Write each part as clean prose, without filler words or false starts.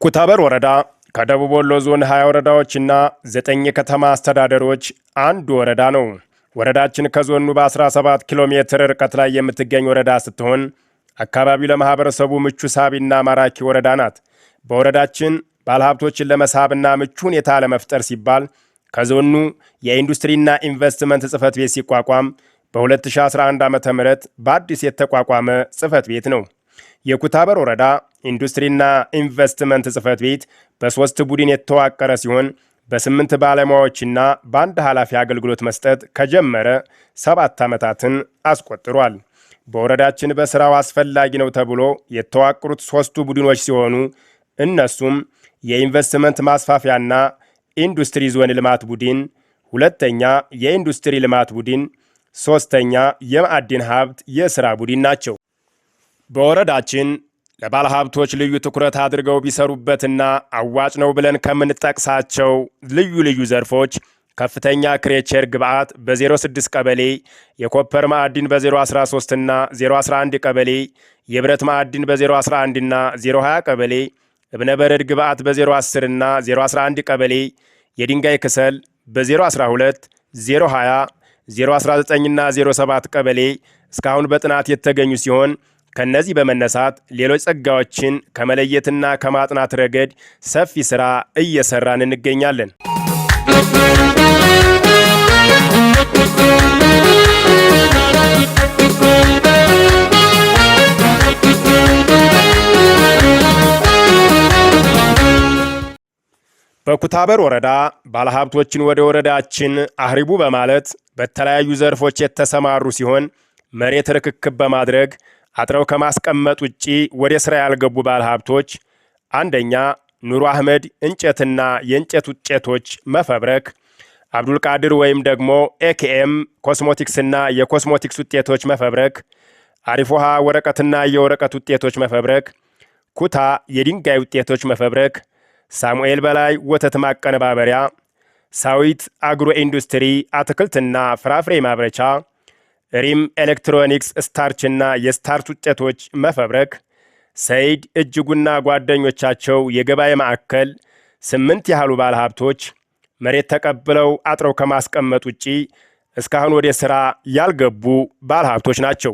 ኩታበር ወረዳ ከደቡብ ወሎ ዞን 20 ወረዳዎችና 9 ከተማ አስተዳደሮች አንዱ ወረዳ ነው። ወረዳችን ከዞኑ በ17 ኪሎ ሜትር ርቀት ላይ የምትገኝ ወረዳ ስትሆን አካባቢው ለማህበረሰቡ ምቹ ሳቢና ማራኪ ወረዳ ናት። በወረዳችን ባለሀብቶችን ለመሳብና ምቹ ሁኔታ ለመፍጠር ሲባል ከዞኑ የኢንዱስትሪና ኢንቨስትመንት ጽህፈት ቤት ሲቋቋም በ2011 ዓ.ም በአዲስ የተቋቋመ ጽህፈት ቤት ነው። የኩታበር ወረዳ ኢንዱስትሪና ኢንቨስትመንት ጽህፈት ቤት በ3 ቡድን የተዋቀረ ሲሆን በ8 ባለሙያዎችና በአንድ ኃላፊ አገልግሎት መስጠት ከጀመረ 7 ዓመታትን አስቆጥሯል። በወረዳችን በስራው አስፈላጊ ነው ተብሎ የተዋቀሩት 3 ቡድኖች ሲሆኑ እነሱም የኢንቨስትመንት ማስፋፊያና ኢንዱስትሪ ዞን ልማት ቡድን፣ ሁለተኛ የኢንዱስትሪ ልማት ቡድን፣ ሶስተኛ የማዕድን ሀብት የሥራ ቡድን ናቸው። በወረዳችን ለባለሀብቶች ልዩ ትኩረት አድርገው ቢሰሩበትና አዋጭ ነው ብለን ከምንጠቅሳቸው ልዩ ዘርፎች ከፍተኛ ክሬቸር ግብዓት በ06 ቀበሌ፣ የኮፐር ማዕድን በ013 እና 011 ቀበሌ፣ የብረት ማዕድን በ011 እና 020 ቀበሌ፣ እብነበረድ ግብዓት በ010 እና 011 ቀበሌ፣ የድንጋይ ክሰል በ012፣ 020፣ 019 እና 07 ቀበሌ እስካሁን በጥናት የተገኙ ሲሆን ከነዚህ በመነሳት ሌሎች ጸጋዎችን ከመለየትና ከማጥናት ረገድ ሰፊ ሥራ እየሰራን እንገኛለን። በኩታበር ወረዳ ባለሀብቶችን ወደ ወረዳችን አህሪቡ በማለት በተለያዩ ዘርፎች የተሰማሩ ሲሆን መሬት ርክክብ በማድረግ አጥረው ከማስቀመጥ ውጪ ወደ ሥራ ያልገቡ ባለሀብቶች አንደኛ ኑሩ አህመድ እንጨትና የእንጨት ውጤቶች መፈብረክ፣ አብዱልቃድር ወይም ደግሞ ኤኬኤም ኮስሞቲክስና የኮስሞቲክስ ውጤቶች መፈብረክ፣ አሪፍ ውሃ ወረቀትና የወረቀት ውጤቶች መፈብረክ፣ ኩታ የድንጋይ ውጤቶች መፈብረክ፣ ሳሙኤል በላይ ወተት ማቀነባበሪያ፣ ሳዊት አግሮ ኢንዱስትሪ አትክልትና ፍራፍሬ ማምረቻ፣ ሪም ኤሌክትሮኒክስ ስታርችና የስታርች ውጤቶች መፈብረክ፣ ሰይድ እጅጉና ጓደኞቻቸው የገበያ ማዕከል 8 ያህሉ ባለሀብቶች መሬት ተቀብለው አጥረው ከማስቀመጥ ውጪ እስካሁን ወደ ሥራ ያልገቡ ባለሀብቶች ናቸው።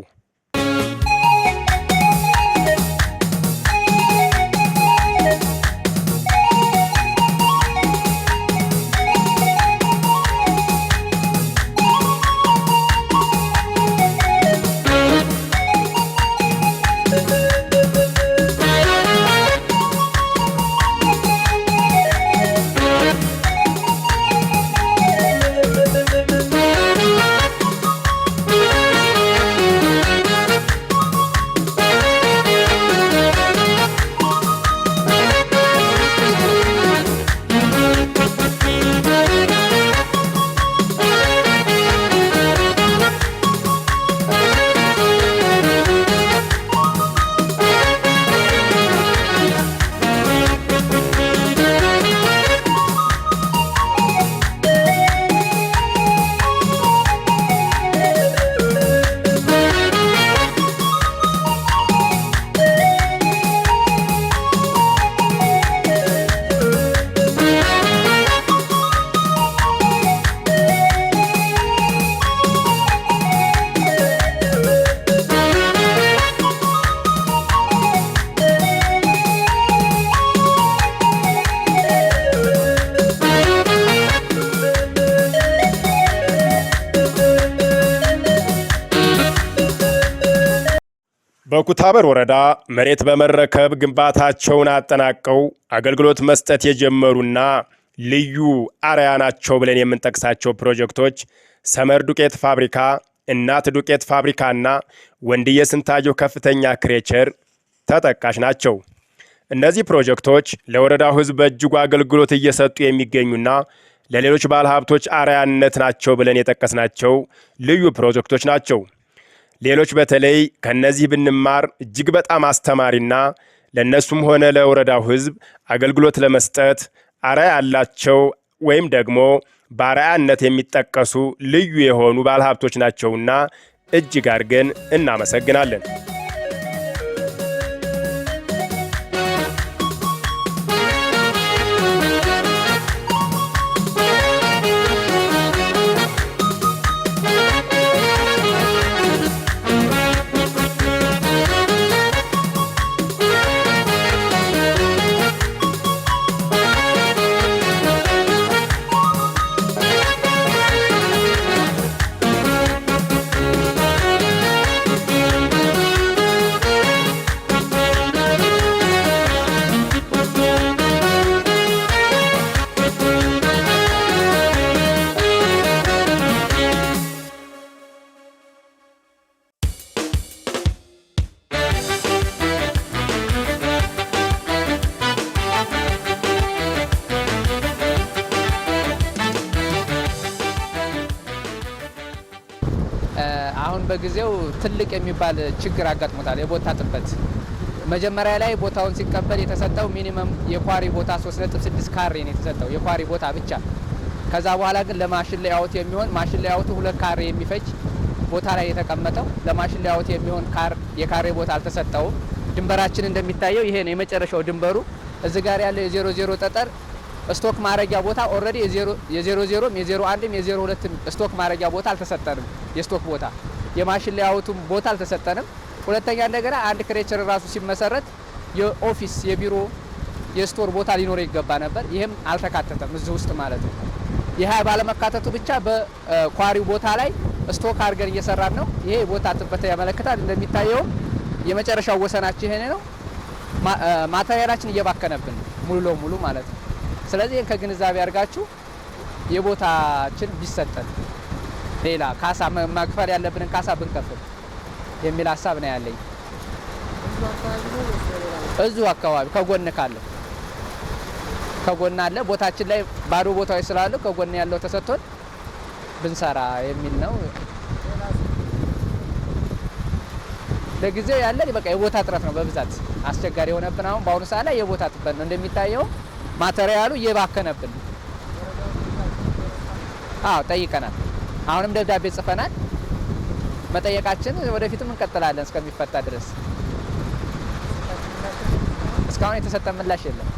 በኩታበር ወረዳ መሬት በመረከብ ግንባታቸውን አጠናቀው አገልግሎት መስጠት የጀመሩና ልዩ አርአያ ናቸው ብለን የምንጠቅሳቸው ፕሮጀክቶች ሰመር ዱቄት ፋብሪካ፣ እናት ዱቄት ፋብሪካና ወንድዬ ስንታየሁ ከፍተኛ ክሬቸር ተጠቃሽ ናቸው። እነዚህ ፕሮጀክቶች ለወረዳው ሕዝብ በእጅጉ አገልግሎት እየሰጡ የሚገኙና ለሌሎች ባለሀብቶች አርአያነት ናቸው ብለን የጠቀስናቸው ልዩ ፕሮጀክቶች ናቸው። ሌሎች በተለይ ከነዚህ ብንማር እጅግ በጣም አስተማሪና ለነሱም ሆነ ለወረዳው ሕዝብ አገልግሎት ለመስጠት አርአያ ያላቸው ወይም ደግሞ በአርአያነት የሚጠቀሱ ልዩ የሆኑ ባለሀብቶች ናቸውና እጅግ አድርገን እናመሰግናለን። በጊዜው ትልቅ የሚባል ችግር አጋጥሞታል። የቦታ ጥበት መጀመሪያ ላይ ቦታውን ሲቀበል የተሰጠው ሚኒመም የኳሪ ቦታ 3.6 ካሬ ነው የተሰጠው የኳሪ ቦታ ብቻ። ከዛ በኋላ ግን ለማሽን ሌአውት የሚሆን ማሽን ሌአውቱ 2 ካሬ የሚፈጅ ቦታ ላይ የተቀመጠው ለማሽን ሌአውት የሚሆን የካሬ ቦታ አልተሰጠውም። ድንበራችን እንደሚታየው ይሄ ነው የመጨረሻው ድንበሩ። እዚህ ጋር ያለው የ00 ጠጠር ስቶክ ማረጊያ ቦታ ኦልሬዲ የ00ም የ01ም የ02ም ስቶክ ማረጊያ ቦታ አልተሰጠንም። የስቶክ ቦታ የማሽን ሌአውቱም ቦታ አልተሰጠንም። ሁለተኛ እንደገና አንድ ክሬቸር ራሱ ሲመሰረት የኦፊስ የቢሮ የስቶር ቦታ ሊኖር ይገባ ነበር። ይሄም አልተካተተም እዚህ ውስጥ ማለት ነው። ይሄ ባለመካተቱ ብቻ በኳሪው ቦታ ላይ ስቶክ አድርገን እየሰራን ነው። ይሄ ቦታ ጥበት ያመለክታል። እንደሚታየው የመጨረሻው ወሰናችን ይሄ ነው። ማቴሪያላችን እየባከነብን ሙሉ ለሙሉ ማለት ነው። ስለዚህ ከግንዛቤ አድርጋችሁ የቦታችን ቢሰጠን ሌላ ካሳ መክፈል ያለብንን ካሳ ብንከፍል የሚል ሀሳብ ነው ያለኝ። እዚሁ አካባቢ ከጎን ካለ ከጎን አለ ቦታችን ላይ ባዶ ቦታዎች ስላሉ ከጎን ያለው ተሰጥቶን ብንሰራ የሚል ነው። ለጊዜው ያለን በቃ የቦታ እጥረት ነው በብዛት አስቸጋሪ የሆነብን። አሁን በአሁኑ ሰዓት ላይ የቦታ ጥበት ነው። እንደሚታየው ማቴሪያሉ እየባከነብን። ጠይቀናል። አሁንም ደብዳቤ ጽፈናል። መጠየቃችን ወደፊትም እንቀጥላለን እስከሚፈታ ድረስ። እስካሁን የተሰጠ ምላሽ የለም።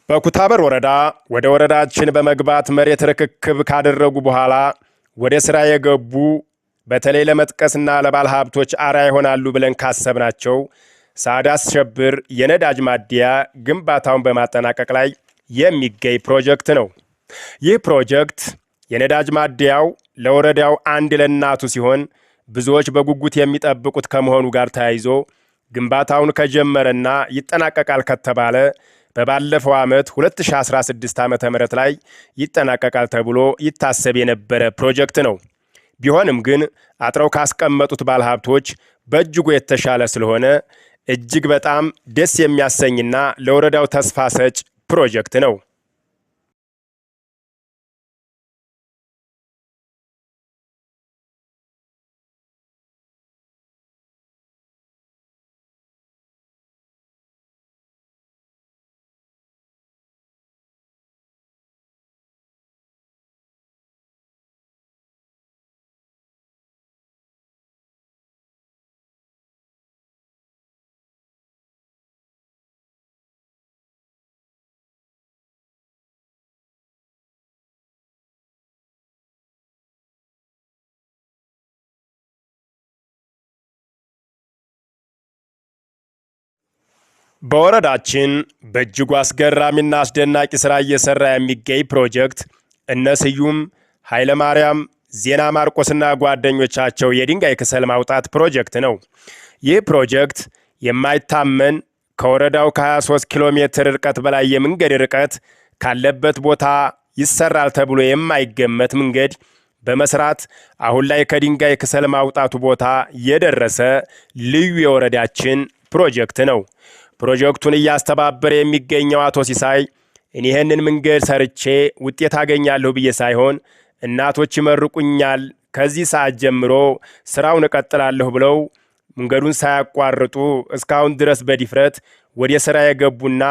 በኩታበር ወረዳ ወደ ወረዳችን በመግባት መሬት ርክክብ ካደረጉ በኋላ ወደ ስራ የገቡ በተለይ ለመጥቀስና ለባለ ሀብቶች አርአያ ይሆናሉ ብለን ካሰብናቸው ሳዕድ አስሸብር የነዳጅ ማደያ ግንባታውን በማጠናቀቅ ላይ የሚገኝ ፕሮጀክት ነው። ይህ ፕሮጀክት የነዳጅ ማደያው ለወረዳው አንድ ለእናቱ ሲሆን ብዙዎች በጉጉት የሚጠብቁት ከመሆኑ ጋር ተያይዞ ግንባታውን ከጀመረና ይጠናቀቃል ከተባለ በባለፈው ዓመት 2016 ዓ.ም ላይ ይጠናቀቃል ተብሎ ይታሰብ የነበረ ፕሮጀክት ነው። ቢሆንም ግን አጥረው ካስቀመጡት ባለሀብቶች በእጅጉ የተሻለ ስለሆነ እጅግ በጣም ደስ የሚያሰኝና ለወረዳው ተስፋ ሰጭ ፕሮጀክት ነው። በወረዳችን በእጅጉ አስገራሚና አስደናቂ ሥራ እየሠራ የሚገኝ ፕሮጀክት እነ ስዩም ኃይለማርያም ዜና ማርቆስና ጓደኞቻቸው የድንጋይ ክሰል ማውጣት ፕሮጀክት ነው። ይህ ፕሮጀክት የማይታመን ከወረዳው ከ23 ኪሎ ሜትር ርቀት በላይ የመንገድ ርቀት ካለበት ቦታ ይሰራል ተብሎ የማይገመት መንገድ በመስራት አሁን ላይ ከድንጋይ ክሰል ማውጣቱ ቦታ የደረሰ ልዩ የወረዳችን ፕሮጀክት ነው። ፕሮጀክቱን እያስተባበረ የሚገኘው አቶ ሲሳይ እኔ ይህንን መንገድ ሰርቼ ውጤት አገኛለሁ ብዬ ሳይሆን እናቶች ይመርቁኛል፣ ከዚህ ሰዓት ጀምሮ ስራውን እቀጥላለሁ ብለው መንገዱን ሳያቋርጡ እስካሁን ድረስ በድፍረት ወደ ስራ የገቡና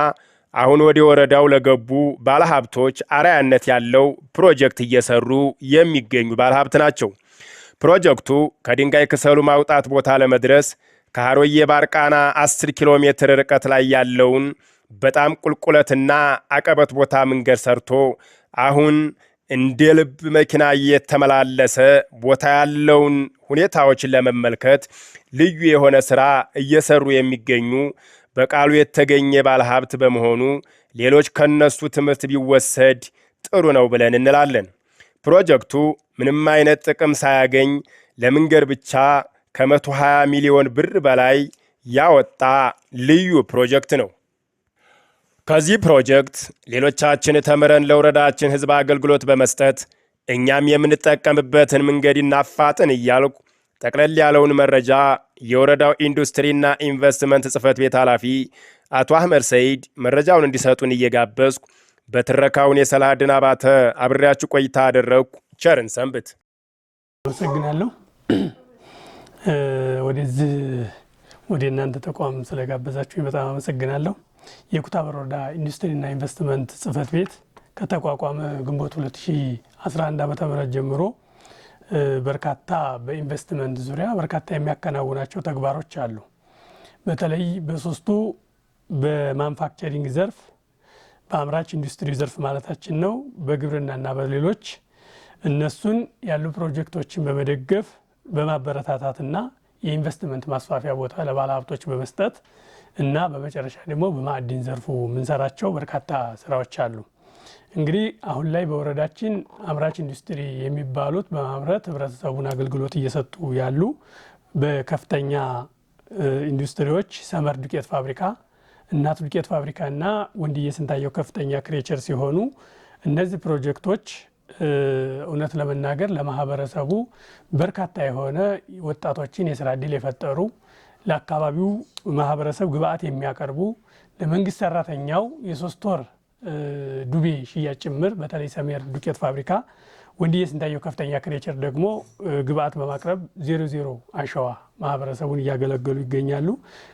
አሁን ወደ ወረዳው ለገቡ ባለሀብቶች አርአያነት ያለው ፕሮጀክት እየሰሩ የሚገኙ ባለሀብት ናቸው። ፕሮጀክቱ ከድንጋይ ክሰሉ ማውጣት ቦታ ለመድረስ ከሀሮዬ ባርቃና 10 ኪሎ ሜትር ርቀት ላይ ያለውን በጣም ቁልቁለትና አቀበት ቦታ መንገድ ሰርቶ አሁን እንደ ልብ መኪና እየተመላለሰ ቦታ ያለውን ሁኔታዎችን ለመመልከት ልዩ የሆነ ስራ እየሰሩ የሚገኙ በቃሉ የተገኘ ባለሀብት በመሆኑ ሌሎች ከነሱ ትምህርት ቢወሰድ ጥሩ ነው ብለን እንላለን። ፕሮጀክቱ ምንም አይነት ጥቅም ሳያገኝ ለመንገድ ብቻ ከ120 ሚሊዮን ብር በላይ ያወጣ ልዩ ፕሮጀክት ነው። ከዚህ ፕሮጀክት ሌሎቻችን ተምረን ለወረዳችን ህዝብ አገልግሎት በመስጠት እኛም የምንጠቀምበትን መንገድ እናፋጥን እያልኩ ጠቅለል ያለውን መረጃ የወረዳው ኢንዱስትሪና ኢንቨስትመንት ጽሕፈት ቤት ኃላፊ አቶ አህመድ ሰይድ መረጃውን እንዲሰጡን እየጋበዝኩ በትረካውን የሰላድን አባተ አብሬያችሁ ቆይታ አደረግኩ። ቸርን ሰንብት። አመሰግናለሁ። ወደዚህ ወደ እናንተ ተቋም ስለጋበዛችሁ በጣም አመሰግናለሁ። የኩታበር ወረዳ ኢንዱስትሪና ኢንቨስትመንት ጽሕፈት ቤት ከተቋቋመ ግንቦት 2011 ዓ.ም ጀምሮ በርካታ በኢንቨስትመንት ዙሪያ በርካታ የሚያከናውናቸው ተግባሮች አሉ። በተለይ በሶስቱ በማኑፋክቸሪንግ ዘርፍ፣ በአምራች ኢንዱስትሪ ዘርፍ ማለታችን ነው፣ በግብርናና በሌሎች እነሱን ያሉ ፕሮጀክቶችን በመደገፍ በማበረታታትና የኢንቨስትመንት ማስፋፊያ ቦታ ለባለ ሀብቶች በመስጠት እና በመጨረሻ ደግሞ በማዕድን ዘርፉ የምንሰራቸው በርካታ ስራዎች አሉ። እንግዲህ አሁን ላይ በወረዳችን አምራች ኢንዱስትሪ የሚባሉት በማምረት ህብረተሰቡን አገልግሎት እየሰጡ ያሉ በከፍተኛ ኢንዱስትሪዎች ሰመር ዱቄት ፋብሪካ፣ እናት ዱቄት ፋብሪካ እና ወንድዬ ስንታየው ከፍተኛ ክሬቸር ሲሆኑ እነዚህ ፕሮጀክቶች እውነት ለመናገር ለማህበረሰቡ በርካታ የሆነ ወጣቶችን የስራ ዕድል የፈጠሩ፣ ለአካባቢው ማህበረሰብ ግብአት የሚያቀርቡ፣ ለመንግስት ሰራተኛው የ3 ወር ዱቤ ሽያጭ ጭምር በተለይ ሰሜር ዱቄት ፋብሪካ፣ ወንድዬ ስንታየው ከፍተኛ ክሬቸር ደግሞ ግብአት በማቅረብ 00 አሸዋ ማህበረሰቡን እያገለገሉ ይገኛሉ።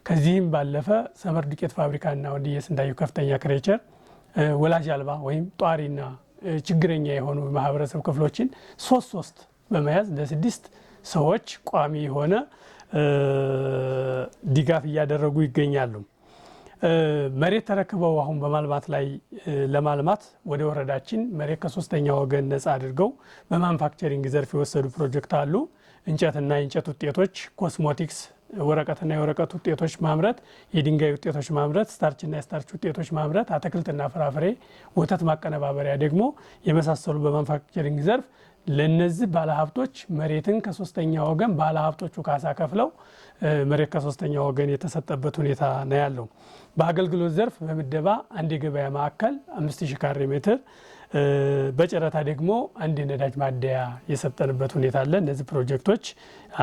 ከዚህም ባለፈ ሰመር ዱቄት ፋብሪካ እና ወንድዬ ስንታየው ከፍተኛ ክሬቸር ወላጅ አልባ ወይም ጧሪና ችግረኛ የሆኑ ማህበረሰብ ክፍሎችን 3 በመያዝ ለ6 ሰዎች ቋሚ የሆነ ድጋፍ እያደረጉ ይገኛሉ። መሬት ተረክበው አሁን በማልማት ላይ ለማልማት ወደ ወረዳችን መሬት ከሶስተኛ ወገን ነፃ አድርገው በማኑፋክቸሪንግ ዘርፍ የወሰዱ ፕሮጀክት አሉ። እንጨትና የእንጨት ውጤቶች፣ ኮስሞቲክስ፣ ወረቀትና የወረቀት ውጤቶች ማምረት፣ የድንጋይ ውጤቶች ማምረት፣ ስታርችና የስታርች ውጤቶች ማምረት፣ አትክልትና ፍራፍሬ፣ ወተት ማቀነባበሪያ ደግሞ የመሳሰሉ በማኑፋክቸሪንግ ዘርፍ ለነዚህ ባለሀብቶች መሬትን ከሶስተኛ ወገን ባለሀብቶቹ ካሳ ከፍለው መሬት ከሶስተኛ ወገን የተሰጠበት ሁኔታ ነው ያለው። በአገልግሎት ዘርፍ በምደባ አንድ የገበያ ማዕከል 5000 ካሬ ሜትር በጨረታ ደግሞ አንድ የነዳጅ ማደያ የሰጠንበት ሁኔታ አለ። እነዚህ ፕሮጀክቶች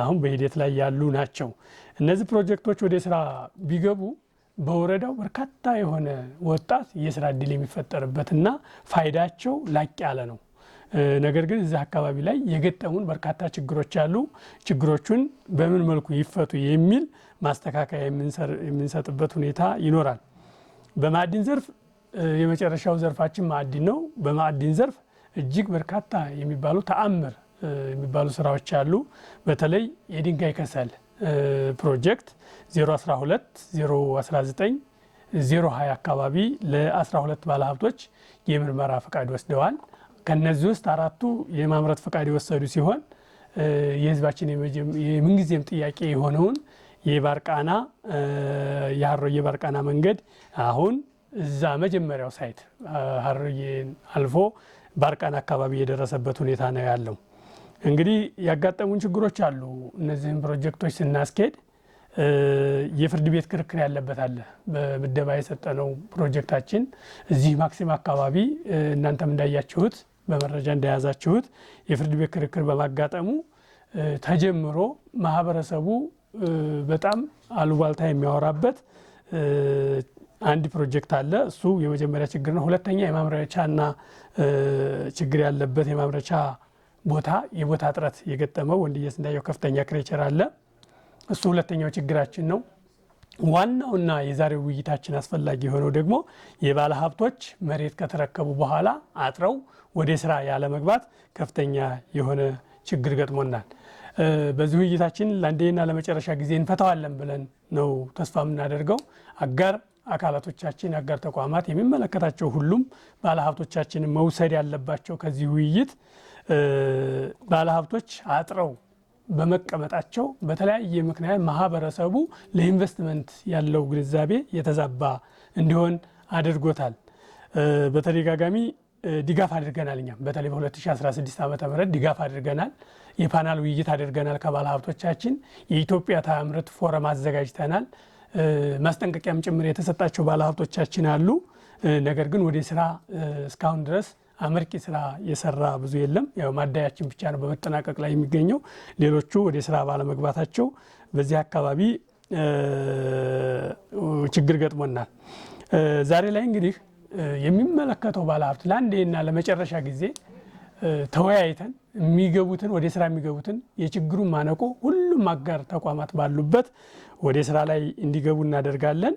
አሁን በሂደት ላይ ያሉ ናቸው። እነዚህ ፕሮጀክቶች ወደ ስራ ቢገቡ በወረዳው በርካታ የሆነ ወጣት የስራ እድል የሚፈጠርበትና ፋይዳቸው ላቅ ያለ ነው። ነገር ግን እዚህ አካባቢ ላይ የገጠሙን በርካታ ችግሮች አሉ። ችግሮቹን በምን መልኩ ይፈቱ የሚል ማስተካከያ የምንሰጥበት ሁኔታ ይኖራል። በማዕድን ዘርፍ የመጨረሻው ዘርፋችን ማዕድን ነው። በማዕድን ዘርፍ እጅግ በርካታ የሚባሉ ተአምር የሚባሉ ስራዎች አሉ። በተለይ የድንጋይ ከሰል ፕሮጀክት 012 019 020 አካባቢ ለ12 ባለሀብቶች የምርመራ ፈቃድ ወስደዋል። ከነዚህ ውስጥ 4ቱ የማምረት ፈቃድ የወሰዱ ሲሆን የህዝባችን የምንጊዜም ጥያቄ የሆነውን የባርቃና የሀሮዬ ባርቃና መንገድ አሁን እዛ መጀመሪያው ሳይት ሀሮዬን አልፎ ባርቃና አካባቢ የደረሰበት ሁኔታ ነው ያለው። እንግዲህ ያጋጠሙን ችግሮች አሉ። እነዚህን ፕሮጀክቶች ስናስኬድ የፍርድ ቤት ክርክር ያለበት አለ። በምደባ የሰጠነው ፕሮጀክታችን እዚህ ማክሲም አካባቢ እናንተም እንዳያችሁት በመረጃ እንደያዛችሁት የፍርድ ቤት ክርክር በማጋጠሙ ተጀምሮ ማህበረሰቡ በጣም አሉባልታ የሚያወራበት አንድ ፕሮጀክት አለ። እሱ የመጀመሪያ ችግር ነው። ሁለተኛ የማምረቻና ችግር ያለበት የማምረቻ ቦታ የቦታ እጥረት የገጠመው ወንድየስ እንዳየው ከፍተኛ ክሬቸር አለ። እሱ ሁለተኛው ችግራችን ነው። ዋናውና የዛሬው ውይይታችን አስፈላጊ የሆነው ደግሞ የባለ ሀብቶች መሬት ከተረከቡ በኋላ አጥረው ወደ ስራ ያለ መግባት ከፍተኛ የሆነ ችግር ገጥሞናል። በዚህ ውይይታችን ለአንዴና ለመጨረሻ ጊዜ እንፈታዋለን ብለን ነው ተስፋ የምናደርገው። አጋር አካላቶቻችን፣ አጋር ተቋማት፣ የሚመለከታቸው ሁሉም ባለ ሀብቶቻችንን መውሰድ ያለባቸው ከዚህ ውይይት ባለ ሀብቶች አጥረው በመቀመጣቸው በተለያየ ምክንያት ማህበረሰቡ ለኢንቨስትመንት ያለው ግንዛቤ የተዛባ እንዲሆን አድርጎታል። በተደጋጋሚ ድጋፍ አድርገናል። እኛም በተለይ በ2016 ዓ.ም ድጋፍ አድርገናል። የፓናል ውይይት አድርገናል ከባለ ሀብቶቻችን። የኢትዮጵያ ታምርት ፎረም አዘጋጅተናል። ማስጠንቀቂያም ጭምር የተሰጣቸው ባለ ሀብቶቻችን አሉ። ነገር ግን ወደ ስራ እስካሁን ድረስ አመርቂ ስራ የሰራ ብዙ የለም። ያው ማደያችን ብቻ ነው በመጠናቀቅ ላይ የሚገኘው። ሌሎቹ ወደ ስራ ባለመግባታቸው በዚህ አካባቢ ችግር ገጥሞናል። ዛሬ ላይ እንግዲህ የሚመለከተው ባለሀብት ለአንዴና ለመጨረሻ ጊዜ ተወያይተን የሚገቡትን ወደ ስራ የሚገቡትን የችግሩን ማነቆ ሁሉም አጋር ተቋማት ባሉበት ወደ ስራ ላይ እንዲገቡ እናደርጋለን።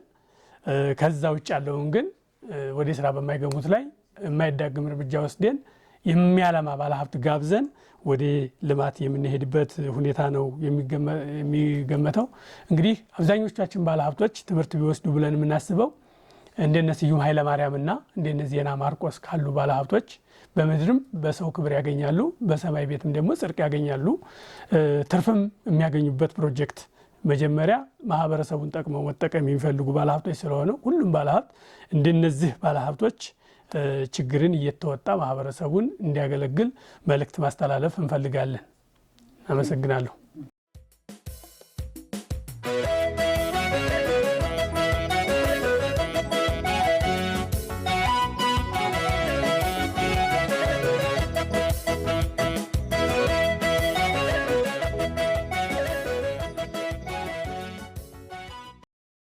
ከዛ ውጭ ያለውን ግን ወደ ስራ በማይገቡት ላይ የማይዳግም እርምጃ ወስደን የሚያለማ ባለሀብት ጋብዘን ወደ ልማት የምንሄድበት ሁኔታ ነው የሚገመተው። እንግዲህ አብዛኞቻችን ባለሀብቶች ትምህርት ቢወስዱ ብለን የምናስበው እንደነ ስዩም ኃይለማርያምና እንደነ ዜና ማርቆስ ካሉ ባለሀብቶች በምድርም በሰው ክብር ያገኛሉ፣ በሰማይ ቤትም ደግሞ ጽድቅ ያገኛሉ። ትርፍም የሚያገኙበት ፕሮጀክት መጀመሪያ ማህበረሰቡን ጠቅመው መጠቀም የሚፈልጉ ባለሀብቶች ስለሆነ ሁሉም ባለሀብት እንደነዚህ ባለሀብቶች ችግርን እየተወጣ ማህበረሰቡን እንዲያገለግል መልእክት ማስተላለፍ እንፈልጋለን። አመሰግናለሁ።